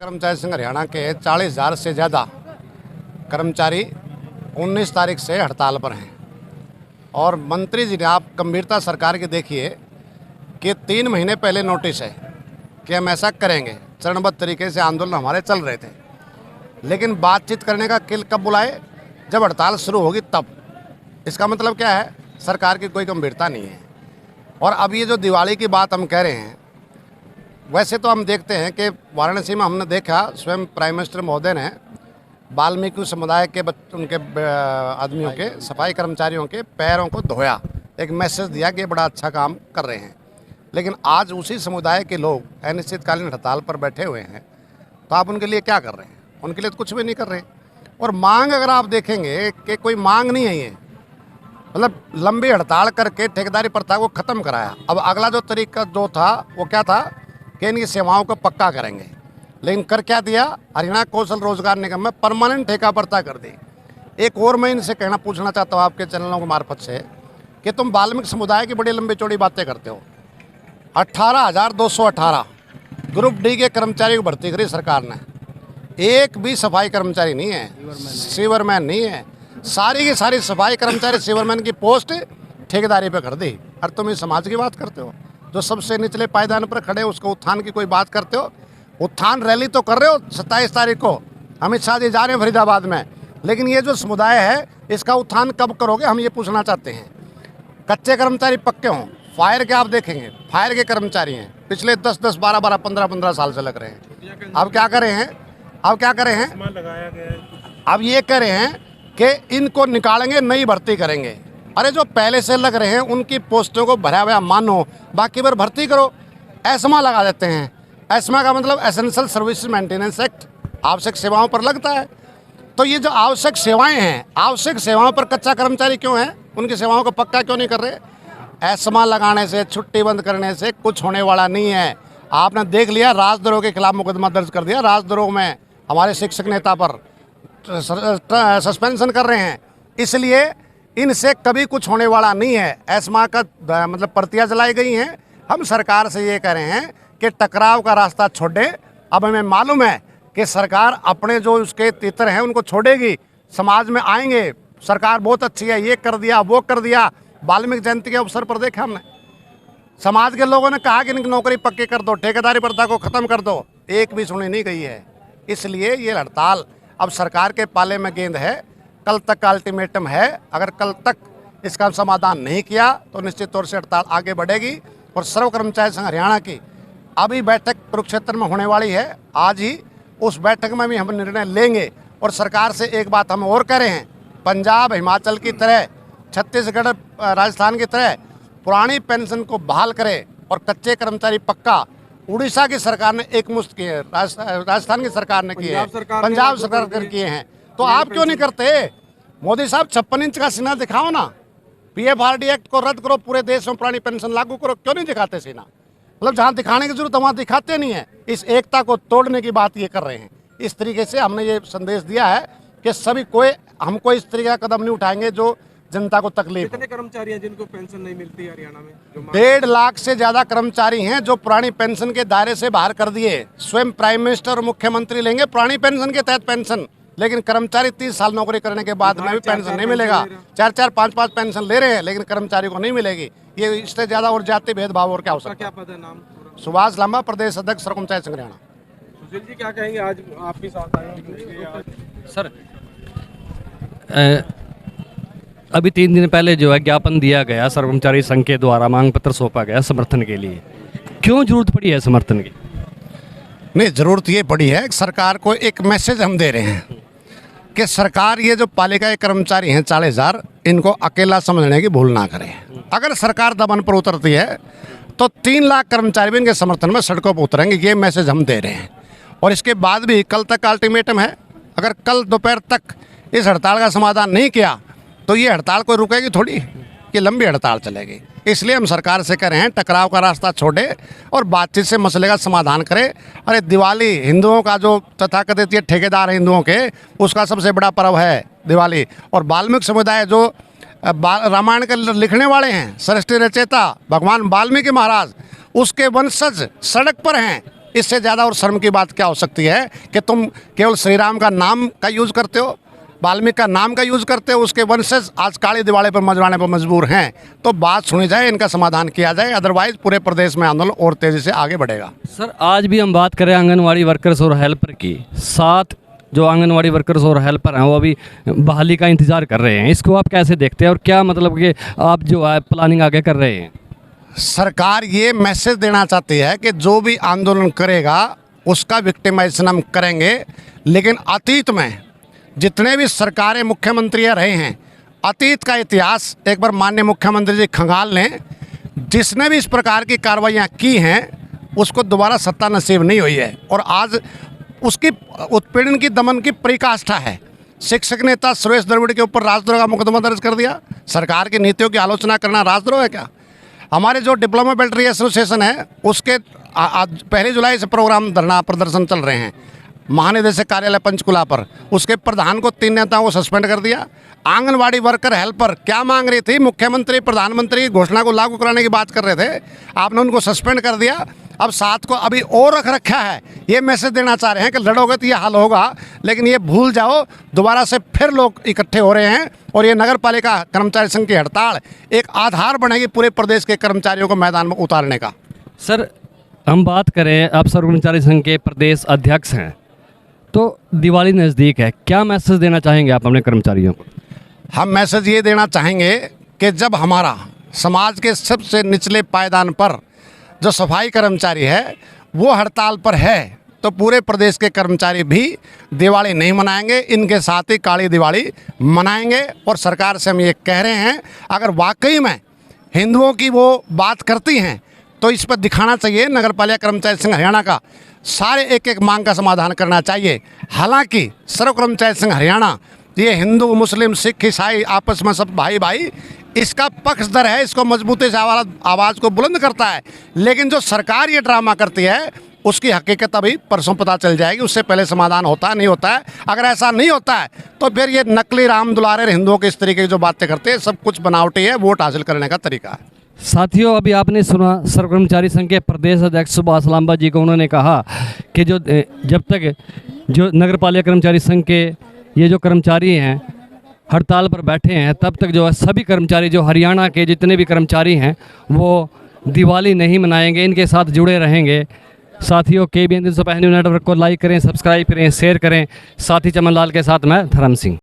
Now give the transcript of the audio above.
कर्मचारी संघ हरियाणा के 40,000 से ज़्यादा कर्मचारी 19 तारीख से हड़ताल पर हैं और मंत्री जी ने, आप गंभीरता सरकार की देखिए कि 3 महीने पहले नोटिस है कि हम ऐसा करेंगे। चरणबद्ध तरीके से आंदोलन हमारे चल रहे थे, लेकिन बातचीत करने का किल कब बुलाए? जब हड़ताल शुरू होगी तब। इसका मतलब क्या है? सरकार की कोई गंभीरता नहीं है। और अब ये जो दिवाली की बात हम कह रहे हैं, वैसे तो हम देखते हैं कि वाराणसी में हमने देखा, स्वयं प्राइम मिनिस्टर महोदय ने वाल्मीकि समुदाय के उनके आदमियों के, सफाई कर्मचारियों के पैरों को धोया, एक मैसेज दिया कि बड़ा अच्छा काम कर रहे हैं। लेकिन आज उसी समुदाय के लोग अनिश्चितकालीन हड़ताल पर बैठे हुए हैं, तो आप उनके लिए क्या कर रहे हैं? उनके लिए तो कुछ भी नहीं कर रहे। और मांग अगर आप देखेंगे कि कोई मांग नहीं है, ये मतलब लंबी हड़ताल करके ठेकेदारी प्रथा को ख़त्म कराया। अब अगला जो तरीका जो था वो क्या था कि इनकी सेवाओं को पक्का करेंगे, लेकिन कर क्या दिया? हरियाणा कौशल रोजगार निगम में परमानेंट ठेका प्रथा कर दी। एक और मैं इनसे पूछना चाहता हूँ आपके चैनलों के मार्फत से कि तुम वाल्मीकि समुदाय की बड़ी लंबी चौड़ी बातें करते हो। 18,218 ग्रुप डी के कर्मचारी को भर्ती करी सरकार ने, एक भी सफाई कर्मचारी नहीं है, सीवरमैन नहीं है। सारी की सारी सफाई कर्मचारी सीवरमैन की पोस्ट ठेकेदारी पे कर दी। और तुम इस समाज की बात करते हो जो सबसे निचले पायदान पर खड़े, उसको उत्थान की कोई बात करते हो? उत्थान रैली तो कर रहे हो 27 तारीख को, अमित शाह जी जा रहे हैं फरीदाबाद में, लेकिन ये जो समुदाय है इसका उत्थान कब करोगे? हम ये पूछना चाहते हैं। कच्चे कर्मचारी पक्के हों, फायर के आप देखेंगे, फायर के कर्मचारी हैं, पिछले 10-10, 12-12, 15-15 साल से लग रहे हैं। अब क्या कर रहे हैं? अब ये कह रहे हैं कि इनको निकालेंगे, नई भर्ती करेंगे। अरे जो पहले से लग रहे हैं उनकी पोस्टों को भरा हुआ मानो, बाकी पर भर्ती करो। एस्मा लगा देते हैं। एस्मा का मतलब एसेंशियल सर्विस मेंटेनेंस एक्ट, आवश्यक सेवाओं पर लगता है। तो ये जो आवश्यक सेवाएं हैं, आवश्यक सेवाओं पर कच्चा कर्मचारी क्यों है? उनकी सेवाओं को पक्का क्यों नहीं कर रहे? एस्मा लगाने से, छुट्टी बंद करने से कुछ होने वाला नहीं है। आपने देख लिया, राजद्रोह के खिलाफ मुकदमा दर्ज कर दिया। राजद्रोह में हमारे शिक्षक नेता पर सस्पेंशन कर रहे हैं। इसलिए इनसे कभी कुछ होने वाला नहीं है। एस्मा का मतलब प्रतियां जलाई गई हैं। हम सरकार से ये कह रहे हैं कि टकराव का रास्ता छोड़े। अब हमें मालूम है कि सरकार अपने जो उसके तितर हैं उनको छोड़ेगी, समाज में आएंगे, सरकार बहुत अच्छी है, ये कर दिया, वो कर दिया। वाल्मीकि जयंती के अवसर पर देखा हमने, समाज के लोगों ने कहा कि इनकी नौकरी पक्की कर दो, ठेकेदारी प्रथा को ख़त्म कर दो, एक भी सुनी नहीं गई है। इसलिए ये हड़ताल अब सरकार के पाले में गेंद है। कल तक का अल्टीमेटम है। अगर कल तक इसका समाधान नहीं किया तो निश्चित तौर से हड़ताल आगे बढ़ेगी। और सर्व कर्मचारी संघ हरियाणा की अभी बैठक कुरुक्षेत्र में होने वाली है। आज ही उस बैठक में भी हम निर्णय लेंगे। और सरकार से एक बात हम और कह रहे हैं, पंजाब हिमाचल की तरह, छत्तीसगढ़ राजस्थान की तरह पुरानी पेंशन को बहाल करे और कच्चे कर्मचारी पक्का। उड़ीसा की सरकार ने एक मुश्त किए हैं, राजस्थान की सरकार ने किए हैं, पंजाब सरकार किए हैं, तो आप क्यों नहीं करते? मोदी साहब 56 इंच का सीना दिखाओ ना। पीएफआरडी एक्ट को रद्द करो, पूरे देश में पुरानी पेंशन लागू करो। क्यों नहीं दिखाते सीना? मतलब जहां दिखाने की जरूरत है वहां दिखाते नहीं है। इस एकता को तोड़ने की बात ये कर रहे हैं। इस तरीके से हमने ये संदेश दिया है कि सभी हमको इस तरीके का कदम नहीं उठाएंगे जो जनता को तकलीफ। कितने कर्मचारी हैं जिनको पेंशन नहीं मिलती है हरियाणा में? 1.5 लाख से ज्यादा कर्मचारी हैं जो पुरानी पेंशन के दायरे से बाहर कर दिए। स्वयं प्राइम मिनिस्टर और मुख्यमंत्री लेंगे पुरानी पेंशन के तहत पेंशन, लेकिन कर्मचारी 30 साल नौकरी करने के बाद में भी पेंशन नहीं मिलेगा। 4-4, 5-5 पेंशन ले रहे हैं, लेकिन कर्मचारी को नहीं मिलेगी। ये इससे ज्यादा और जाति भेदभाव और क्या हो सकता है? क्या पद है? नाम? सुभाष लांबा, प्रदेश अध्यक्ष सर्व कर्मचारी संघ हरियाणा। सुशील जी क्या कहेंगे? आज आपके साथ आए हैं सर, अभी 3 दिन पहले जो है ज्ञापन दिया गया सर्व कर्मचारी संघ के द्वारा, मांग पत्र सौंपा गया समर्थन के लिए। क्यों जरूरत पड़ी है समर्थन की? नहीं, जरूरत ये पड़ी है, सरकार को एक मैसेज हम दे रहे हैं कि सरकार ये जो पालिका के कर्मचारी हैं 40,000, इनको अकेला समझने की भूल ना करे। अगर सरकार दमन पर उतरती है तो 3 लाख कर्मचारी भी इनके समर्थन में सड़कों पर उतरेंगे। ये मैसेज हम दे रहे हैं। और इसके बाद भी कल तक का अल्टीमेटम है। अगर कल दोपहर तक इस हड़ताल का समाधान नहीं किया तो ये हड़ताल कोई रुकेगी थोड़ी, ये लंबी हड़ताल चलेगी। इसलिए हम सरकार से कह रहे हैं टकराव का रास्ता छोड़े और बातचीत से मसले का समाधान करें। अरे दिवाली हिंदुओं का जो तथाकथित ये ठेकेदार हिंदुओं के, उसका सबसे बड़ा पर्व है दिवाली। और वाल्मीकि समुदाय जो रामायण के लिखने वाले हैं, सृष्टि रचयिता भगवान वाल्मीकि महाराज, उसके वंशज सड़क पर हैं। इससे ज़्यादा और शर्म की बात क्या हो सकती है कि तुम केवल श्री राम का नाम का यूज़ करते हो, वाल्मीकि का नाम का यूज़ करते हो, उसके वंशज आज काली दिवाली पर मजवाने पर मजबूर हैं। तो बात सुनी जाए, इनका समाधान किया जाए, अदरवाइज पूरे प्रदेश में आंदोलन और तेज़ी से आगे बढ़ेगा। सर आज भी हम बात करें आंगनवाड़ी वर्कर्स और हेल्पर की, 7 जो आंगनवाड़ी वर्कर्स और हेल्पर हैं वो अभी बहाली का इंतज़ार कर रहे हैं, इसको आप कैसे देखते हैं और क्या मतलब कि आप जो है प्लानिंग आगे कर रहे हैं? सरकार ये मैसेज देना चाहती है कि जो भी आंदोलन करेगा उसका विक्टिमाइजेशन हम करेंगे, लेकिन अतीत में जितने भी सरकारें मुख्यमंत्री रहे हैं, अतीत का इतिहास एक बार माननीय मुख्यमंत्री जी खंगाल ने, जिसने भी इस प्रकार की कार्रवाइयाँ की हैं उसको दोबारा सत्ता नसीब नहीं हुई है और आज उसकी उत्पीड़न की दमन की पराकाष्ठा है। शिक्षक नेता सुरेश द्रविड़ के ऊपर राजद्रोह का मुकदमा दर्ज कर दिया। सरकार की नीतियों की आलोचना करना राजद्रोह है क्या? हमारे जो डिप्लोमा बेल्ट्री एसोसिएशन है उसके आज 1 जुलाई से प्रोग्राम धरना प्रदर्शन चल रहे हैं महानिदेशक कार्यालय पंचकुला पर, उसके प्रधान को 3 नेताओं को सस्पेंड कर दिया। आंगनवाड़ी वर्कर हेल्पर क्या मांग रही थी? मुख्यमंत्री प्रधानमंत्री की घोषणा को लागू कराने की बात कर रहे थे, आपने उनको सस्पेंड कर दिया। अब 7 को अभी और रख रखा है। ये मैसेज देना चाह रहे हैं कि लड़ोगे तो ये हल होगा, लेकिन ये भूल जाओ, दोबारा से फिर लोग इकट्ठे हो रहे हैं और ये नगर पालिका कर्मचारी संघ की हड़ताल एक आधार बनेगी पूरे प्रदेश के कर्मचारियों को मैदान में उतारने का। सर हम बात करें, आप सर्व कर्मचारी संघ के प्रदेश अध्यक्ष हैं, तो दिवाली नज़दीक है, क्या मैसेज देना चाहेंगे आप अपने कर्मचारियों को? हम मैसेज ये देना चाहेंगे कि जब हमारा समाज के सबसे निचले पायदान पर जो सफाई कर्मचारी है वो हड़ताल पर है, तो पूरे प्रदेश के कर्मचारी भी दिवाली नहीं मनाएंगे, इनके साथ ही काली दिवाली मनाएंगे। और सरकार से हम ये कह रहे हैं, अगर वाकई में हिंदुओं की वो बात करती हैं तो इस पर दिखाना चाहिए। नगर पालिका कर्मचारी संघ हरियाणा का सारे एक एक मांग का समाधान करना चाहिए। हालांकि सर्व कर्मचारी संघ हरियाणा ये हिंदू मुस्लिम सिख ईसाई आपस में सब भाई भाई इसका पक्षधर है, इसको मजबूती से आवाज़ को बुलंद करता है, लेकिन जो सरकार ये ड्रामा करती है उसकी हकीकत अभी परसों पता चल जाएगी। उससे पहले समाधान होता है नहीं होता है। अगर ऐसा नहीं होता है तो फिर ये नकली राम दुलारे हिंदुओं के इस तरीके की जो बातें करते हैं सब कुछ बनावटी है, वोट हासिल करने का तरीका है। साथियों अभी आपने सुना सर्व कर्मचारी संघ के प्रदेश अध्यक्ष सुभाष लांबा जी को, उन्होंने कहा कि जब तक जो नगर पालिका कर्मचारी संघ के ये जो कर्मचारी हैं हड़ताल पर बैठे हैं, तब तक जो है सभी कर्मचारी जो हरियाणा के जितने भी कर्मचारी हैं वो दिवाली नहीं मनाएंगे, इनके साथ जुड़े रहेंगे। साथियों KBN 365 न्यूज़ नेटवर्क को लाइक करें, सब्सक्राइब करें, शेयर करें। साथी चमन लाल के साथ मैं धर्म सिंह।